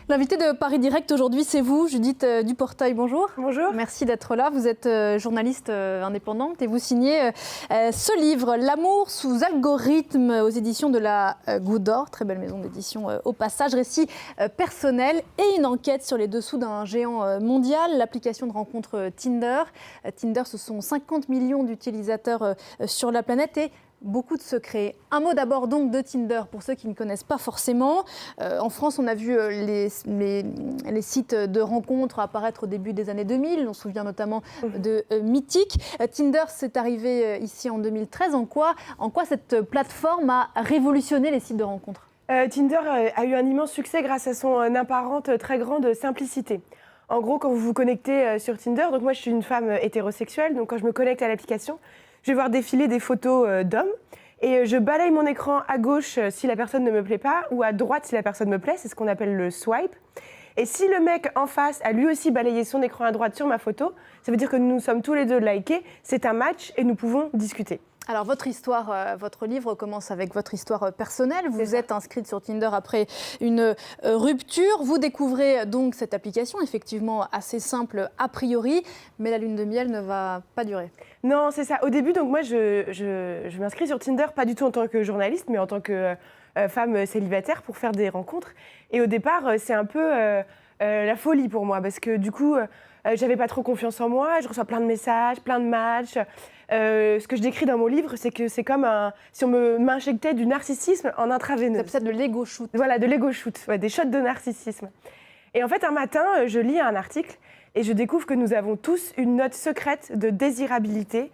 L'invité de Paris Direct aujourd'hui, c'est vous, Judith Duportail, bonjour. Bonjour. Merci d'être là. Vous êtes journaliste indépendante et vous signez ce livre, L'amour sous algorithme, aux éditions de la Goutte d'Or, très belle maison d'édition au passage, récit personnel et une enquête sur les dessous d'un géant mondial, l'application de rencontre Tinder. Tinder, ce sont 50 millions d'utilisateurs sur la planète et beaucoup de secrets. Un mot d'abord donc de Tinder, pour ceux qui ne connaissent pas forcément. En France, on a vu les sites de rencontres apparaître au début des années 2000. On se souvient notamment de Mythique. Tinder, c'est arrivé ici en 2013. En quoi cette plateforme a révolutionné les sites de rencontres ? Tinder a eu un immense succès grâce à son apparente très grande simplicité. En gros, quand vous vous connectez sur Tinder, donc moi je suis une femme hétérosexuelle, donc quand je me connecte à l'application, je vais voir défiler des photos d'hommes et je balaye mon écran à gauche si la personne ne me plaît pas ou à droite si la personne me plaît, c'est ce qu'on appelle le swipe. Et si le mec en face a lui aussi balayé son écran à droite sur ma photo, ça veut dire que nous sommes tous les deux likés, c'est un match et nous pouvons discuter. Alors votre histoire, votre livre commence avec votre histoire personnelle. Vous êtes inscrite sur Tinder après une rupture. Vous découvrez donc cette application, effectivement assez simple a priori, mais la lune de miel ne va pas durer. Non, c'est ça. Au début, donc moi, je m'inscris sur Tinder, pas du tout en tant que journaliste, mais en tant que femme célibataire pour faire des rencontres. Et au départ, c'est un peu la folie pour moi, parce que du coup, j'avais pas trop confiance en moi. Je reçois plein de messages, plein de matchs. Ce que je décris dans mon livre, c'est que c'est comme si on m'injectait du narcissisme en intraveineux. C'est peut-être de l'ego shoot. Voilà, de l'ego shoot, ouais, des shots de narcissisme. Et en fait, un matin, je lis un article et je découvre que nous avons tous une note secrète de désirabilité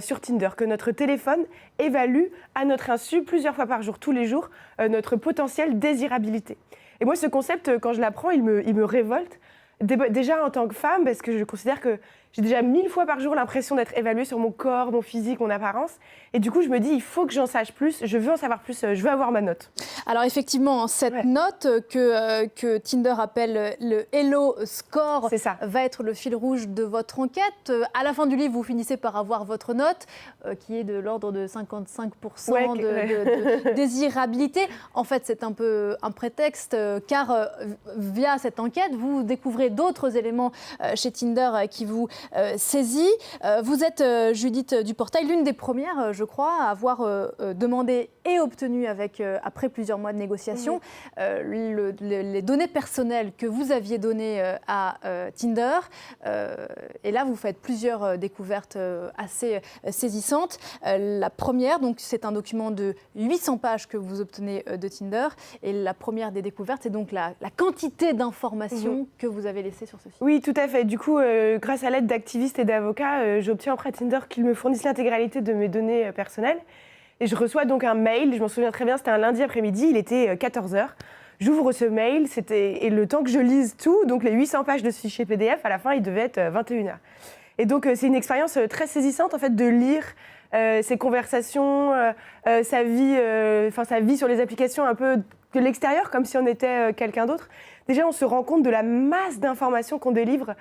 sur Tinder, que notre téléphone évalue à notre insu plusieurs fois par jour, tous les jours, notre potentielle désirabilité. Et moi, ce concept, quand je l'apprends, il me révolte. Déjà en tant que femme, parce que je considère que j'ai déjà 1000 fois par jour l'impression d'être évaluée sur mon corps, mon physique, mon apparence. Et du coup, je me dis, il faut que j'en sache plus, je veux en savoir plus, je veux avoir ma note. Alors effectivement, cette note que Tinder appelle le Hello Score va être le fil rouge de votre enquête. À la fin du livre, vous finissez par avoir votre note, qui est de l'ordre de 55% de désirabilité. En fait, c'est un peu un prétexte, car via cette enquête, vous découvrez d'autres éléments chez Tinder qui vous saisit. Vous êtes, Judith Duportail, l'une des premières, je crois, à avoir demandé et obtenu, après plusieurs mois de négociations, les données personnelles que vous aviez données à Tinder. Et là, vous faites plusieurs découvertes assez saisissantes. La première, donc, c'est un document de 800 pages que vous obtenez de Tinder. Et la première des découvertes, c'est donc la quantité d'informations que vous avez laissées sur ce site. Oui, tout à fait. Du coup, grâce à l'aide d'activistes et d'avocats, j'obtiens auprès de Tinder qu'ils me fournissent l'intégralité de mes données personnelles. Et je reçois donc un mail, je m'en souviens très bien, c'était un lundi après-midi, il était 14h. J'ouvre ce mail, et le temps que je lise tout, donc les 800 pages de ce fichier PDF, à la fin, il devait être 21h. Et donc, c'est une expérience très saisissante, en fait, de lire ses conversations, sa vie sur les applications un peu de l'extérieur, comme si on était quelqu'un d'autre. Déjà, on se rend compte de la masse d'informations qu'on délivre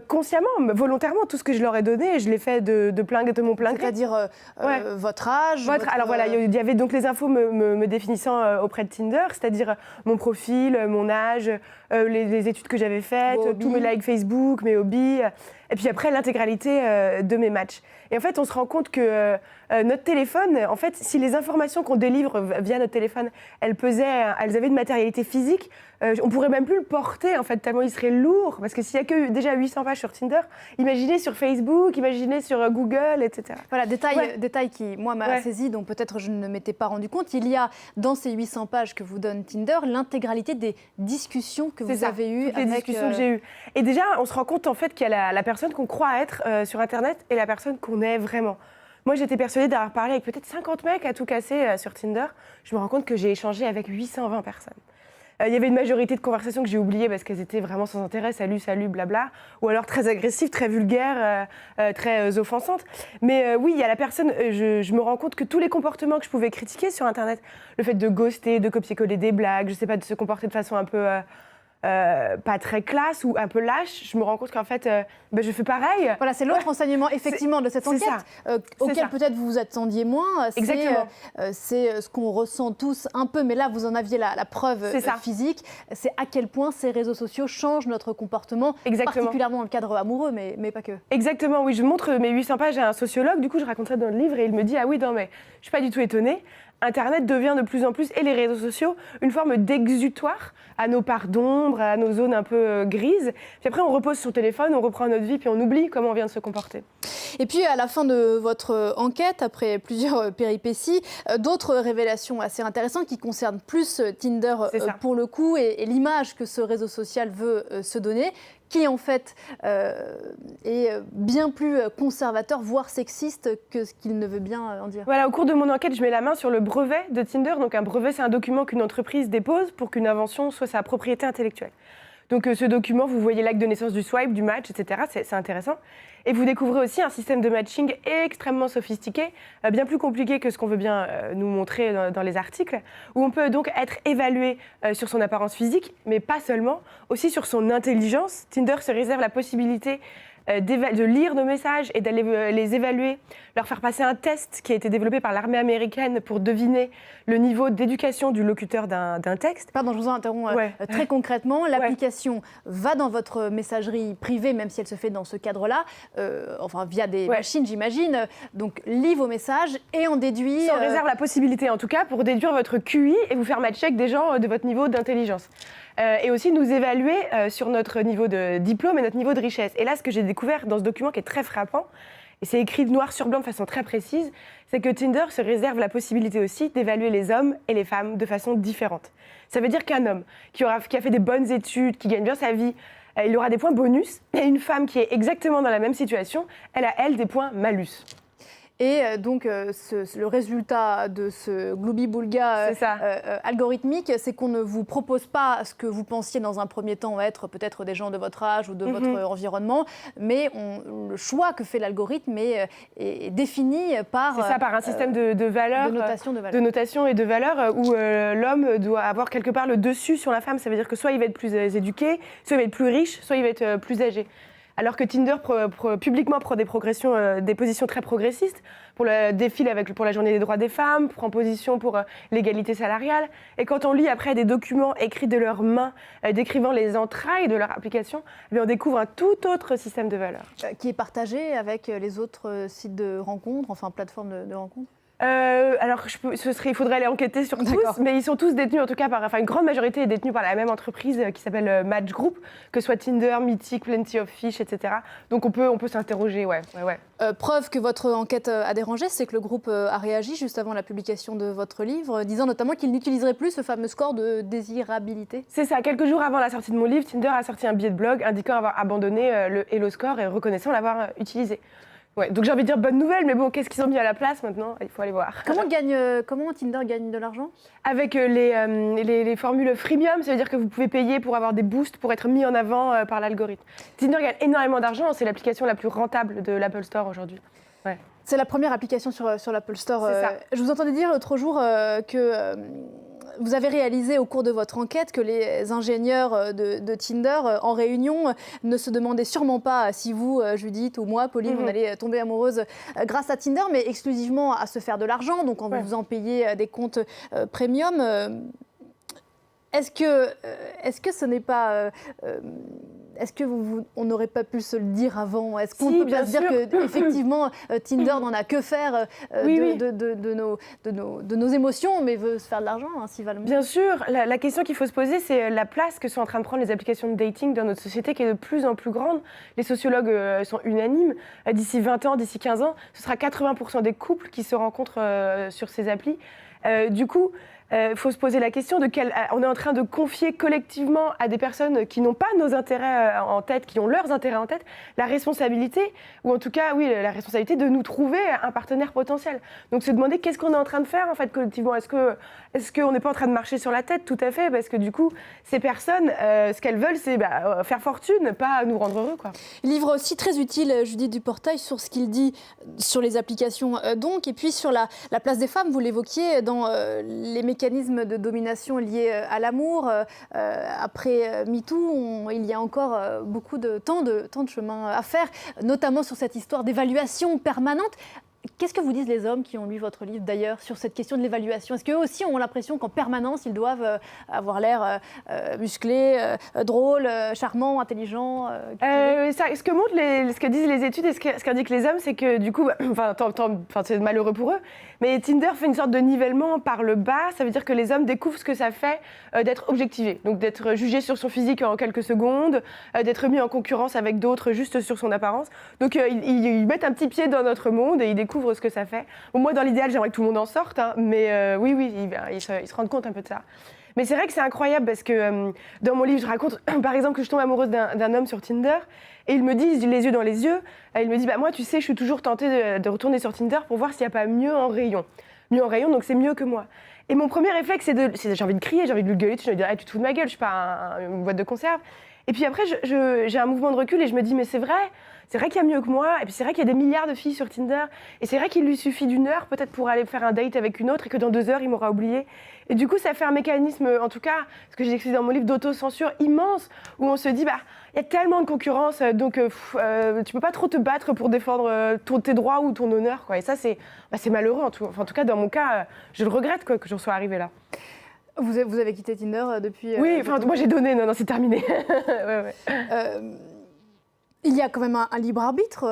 consciemment, volontairement. Tout ce que je leur ai donné, je l'ai fait de mon plein gré. C'est-à-dire votre âge Alors voilà, il y avait donc les infos me définissant auprès de Tinder, c'est-à-dire mon profil, mon âge, les études que j'avais faites, tous mes likes Facebook, mes hobbies, et puis après l'intégralité de mes matchs. Et en fait, on se rend compte que notre téléphone, en fait, si les informations qu'on délivre via notre téléphone, elles avaient une matérialité physique, on pourrait même plus le porter, en fait, tellement il serait lourd. Parce que s'il n'y a que déjà 800 pages sur Tinder, imaginez sur Facebook, imaginez sur Google, etc. Voilà, détail qui, moi, m'a saisi, dont peut-être je ne m'étais pas rendu compte. Il y a, dans ces 800 pages que vous donne Tinder, l'intégralité des discussions que vous avez eues avec... les discussions que j'ai eues. Et déjà, on se rend compte, en fait, qu'il y a la personne qu'on croit être sur Internet et la personne qu'on est vraiment. Moi, j'étais persuadée d'avoir parlé avec peut-être 50 mecs à tout casser sur Tinder. Je me rends compte que j'ai échangé avec 820 personnes. Il y avait une majorité de conversations que j'ai oubliées parce qu'elles étaient vraiment sans intérêt, salut, blabla, ou alors très agressives, très vulgaires, très offensantes. Mais oui, il y a la personne, je me rends compte que tous les comportements que je pouvais critiquer sur Internet, le fait de ghoster, de copier-coller des blagues, je sais pas, de se comporter de façon un peu pas très classe ou un peu lâche, je me rends compte qu'en fait, je fais pareil. Voilà, c'est l'autre enseignement effectivement de cette enquête auquel peut-être vous vous attendiez moins. Exactement. C'est ce qu'on ressent tous un peu, mais là vous en aviez la preuve physique. C'est à quel point ces réseaux sociaux changent notre comportement, particulièrement dans le cadre amoureux, mais pas que. Exactement, oui, je montre mes 800 pages à un sociologue, du coup je raconte ça dans le livre et il me dit « Ah oui, non mais je suis pas du tout étonnée ». Internet devient de plus en plus, et les réseaux sociaux, une forme d'exutoire à nos parts d'ombre, à nos zones un peu grises. Puis après, on repose sur le téléphone, on reprend notre vie, puis on oublie comment on vient de se comporter. Et puis, à la fin de votre enquête, après plusieurs péripéties, d'autres révélations assez intéressantes qui concernent plus Tinder pour le coup et l'image que ce réseau social veut se donner, qui en fait est bien plus conservateur, voire sexiste que ce qu'il ne veut bien en dire. Voilà, au cours de mon enquête, je mets la main sur le brevet de Tinder. Donc un brevet, c'est un document qu'une entreprise dépose pour qu'une invention soit sa propriété intellectuelle. Donc ce document, vous voyez l'acte de naissance du swipe, du match, etc. C'est intéressant. Et vous découvrez aussi un système de matching extrêmement sophistiqué, bien plus compliqué que ce qu'on veut bien nous montrer dans les articles, où on peut donc être évalué sur son apparence physique, mais pas seulement, aussi sur son intelligence. Tinder se réserve la possibilité de lire nos messages et d'aller les évaluer, leur faire passer un test qui a été développé par l'armée américaine pour deviner le niveau d'éducation du locuteur d'un texte. Pardon, je vous interromps. Très concrètement, l'application va dans votre messagerie privée, même si elle se fait dans ce cadre-là, enfin via des machines, j'imagine, donc lit vos messages et en déduit... Ça réserve la possibilité, en tout cas, pour déduire votre QI et vous faire matcher avec des gens de votre niveau d'intelligence. Et aussi nous évaluer sur notre niveau de diplôme et notre niveau de richesse. Et là, ce que j'ai découvert dans ce document qui est très frappant, et c'est écrit noir sur blanc de façon très précise, c'est que Tinder se réserve la possibilité aussi d'évaluer les hommes et les femmes de façon différente. Ça veut dire qu'un homme qui a fait des bonnes études, qui gagne bien sa vie, il aura des points bonus, et une femme qui est exactement dans la même situation, elle a, elle, des points malus. Et donc, le résultat de ce gloubi-boulga algorithmique, c'est qu'on ne vous propose pas ce que vous pensiez dans un premier temps être peut-être des gens de votre âge ou de votre environnement, mais le choix que fait l'algorithme est défini par... C'est ça, par un système de valeurs, de notation et de valeurs, où l'homme doit avoir quelque part le dessus sur la femme. Ça veut dire que soit il va être plus éduqué, soit il va être plus riche, soit il va être plus âgé. Alors que Tinder publiquement prend des positions très progressistes, défile pour la journée des droits des femmes, prend position pour l'égalité salariale. Et quand on lit après des documents écrits de leurs mains, décrivant les entrailles de leur application, on découvre un tout autre système de valeurs. Qui est partagé avec les autres sites de rencontres, enfin plateformes de rencontres ? Alors, il faudrait aller enquêter sur tous, mais ils sont tous détenus, en tout cas, une grande majorité est détenue par la même entreprise qui s'appelle Match Group, que ce soit Tinder, Mythic, Plenty of Fish, etc. Donc on peut s'interroger, preuve que votre enquête a dérangé, c'est que le groupe a réagi juste avant la publication de votre livre, disant notamment qu'il n'utiliserait plus ce fameux score de désirabilité. C'est ça, quelques jours avant la sortie de mon livre, Tinder a sorti un billet de blog indiquant avoir abandonné le Hello Score et reconnaissant l'avoir utilisé. Ouais, donc j'ai envie de dire bonne nouvelle, mais bon, qu'est-ce qu'ils ont mis à la place maintenant ? Il faut aller voir. Comment Tinder gagne de l'argent ? Avec les formules freemium, ça veut dire que vous pouvez payer pour avoir des boosts, pour être mis en avant par l'algorithme. Tinder gagne énormément d'argent, c'est l'application la plus rentable de l'Apple Store aujourd'hui. Ouais. C'est la première application sur l'Apple Store. C'est ça. Je vous entendais dire l'autre jour que... vous avez réalisé au cours de votre enquête que les ingénieurs de Tinder en réunion ne se demandaient sûrement pas si vous, Judith, ou moi, Pauline, on allait tomber amoureuse grâce à Tinder, mais exclusivement à se faire de l'argent, donc en vous en payez des comptes premium. Est-ce que ce n'est pas... Est-ce qu'on n'aurait pas pu se le dire avant ? Est-ce qu'on peut bien se dire qu'effectivement, Tinder n'en a que faire de nos émotions, mais veut se faire de l'argent, principalement ? Bien sûr. La question qu'il faut se poser, c'est la place que sont en train de prendre les applications de dating dans notre société, qui est de plus en plus grande. Les sociologues sont unanimes. D'ici 20 ans, d'ici 15 ans, ce sera 80% des couples qui se rencontrent sur ces applis. Du coup... Il faut se poser la question on est en train de confier collectivement à des personnes qui n'ont pas nos intérêts en tête, qui ont leurs intérêts en tête, la responsabilité, ou en tout cas, la responsabilité de nous trouver un partenaire potentiel. Donc se demander qu'est-ce qu'on est en train de faire en fait collectivement. Est-ce qu'on n'est pas en train de marcher sur la tête ? Tout à fait, parce que du coup, ces personnes, ce qu'elles veulent, c'est faire fortune, pas nous rendre heureux, quoi. Livre aussi très utile, Judith Duportail, sur ce qu'il dit sur les applications donc, et puis sur la place des femmes, vous l'évoquiez, dans les mécanismes mécanismes de domination liés à l'amour. Après MeToo, il y a encore beaucoup de tant de chemin à faire, notamment sur cette histoire d'évaluation permanente. Qu'est-ce que vous disent les hommes qui ont lu votre livre d'ailleurs sur cette question de l'évaluation? Est-ce qu'eux aussi ont l'impression qu'en permanence ils doivent avoir l'air musclé, drôle, charmant, intelligent ce que disent les études et ce qu'indiquent les hommes, c'est que du coup, c'est malheureux pour eux, mais Tinder fait une sorte de nivellement par le bas. Ça veut dire que les hommes découvrent ce que ça fait d'être objectivé, donc d'être jugé sur son physique en quelques secondes, d'être mis en concurrence avec d'autres juste sur son apparence. Donc ils mettent un petit pied dans notre monde et ils découvrent ce que ça fait. Bon, moi, dans l'idéal, j'aimerais que tout le monde en sorte, hein, mais oui, ils se rendent compte un peu de ça. Mais c'est vrai que c'est incroyable parce que dans mon livre, je raconte par exemple que je tombe amoureuse d'un homme sur Tinder et il me dit, les yeux dans les yeux, il me dit moi, tu sais, je suis toujours tentée de retourner sur Tinder pour voir s'il n'y a pas mieux en rayon. Mieux en rayon, donc c'est mieux que moi. Et mon premier réflexe, c'est j'ai envie de crier, j'ai envie de lui gueuler, je me dis tu te fous de ma gueule, je suis pas une boîte de conserve. Et puis après, j'ai un mouvement de recul et je me dis mais c'est vrai qu'il y a mieux que moi, et puis c'est vrai qu'il y a des milliards de filles sur Tinder, et c'est vrai qu'il lui suffit d'une heure peut-être pour aller faire un date avec une autre, et que dans 2 heures, il m'aura oublié. Et du coup, ça fait un mécanisme, en tout cas, ce que j'ai expliqué dans mon livre, d'autocensure immense, où on se dit, il y a tellement de concurrence, donc tu peux pas trop te battre pour défendre tes droits ou ton honneur, quoi. Et ça, c'est malheureux, en tout cas, dans mon cas, je le regrette, quoi, que j'en sois arrivée là. Vous avez quitté Tinder depuis... Oui, moi j'ai donné, non, c'est terminé. Ouais. Il y a quand même un libre arbitre.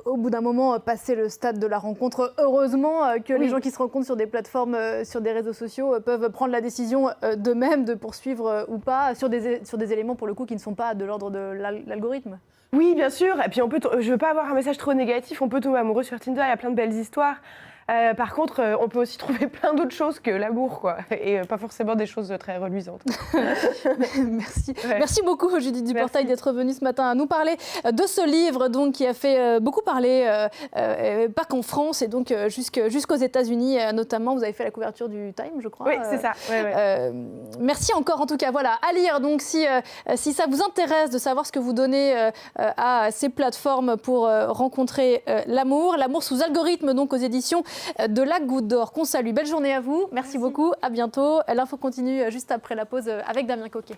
Au bout d'un moment, passer le stade de la rencontre, heureusement que les gens qui se rencontrent sur des plateformes, sur des réseaux sociaux, peuvent prendre la décision d'eux-mêmes de poursuivre ou pas sur des éléments, pour le coup, qui ne sont pas de l'ordre de l'algorithme. Oui, bien sûr. Et puis, je ne veux pas avoir un message trop négatif. On peut tomber amoureux sur Tinder, il y a plein de belles histoires. Par contre, on peut aussi trouver plein d'autres choses que l'amour, quoi, et pas forcément des choses très reluisantes. Merci. Ouais. Merci beaucoup, Judith Duportail, d'être venue ce matin à nous parler de ce livre donc, qui a fait beaucoup parler, pas qu'en France, et donc jusqu'aux États-Unis notamment. Vous avez fait la couverture du Time, je crois. Oui, c'est ça. Merci encore, en tout cas. Voilà, à lire. Donc, si ça vous intéresse de savoir ce que vous donnez à ces plateformes pour rencontrer l'amour sous algorithme, donc aux éditions de la Goutte d'Or, qu'on salue. Belle journée à vous. Merci beaucoup. À bientôt. L'info continue juste après la pause avec Damien Coquet.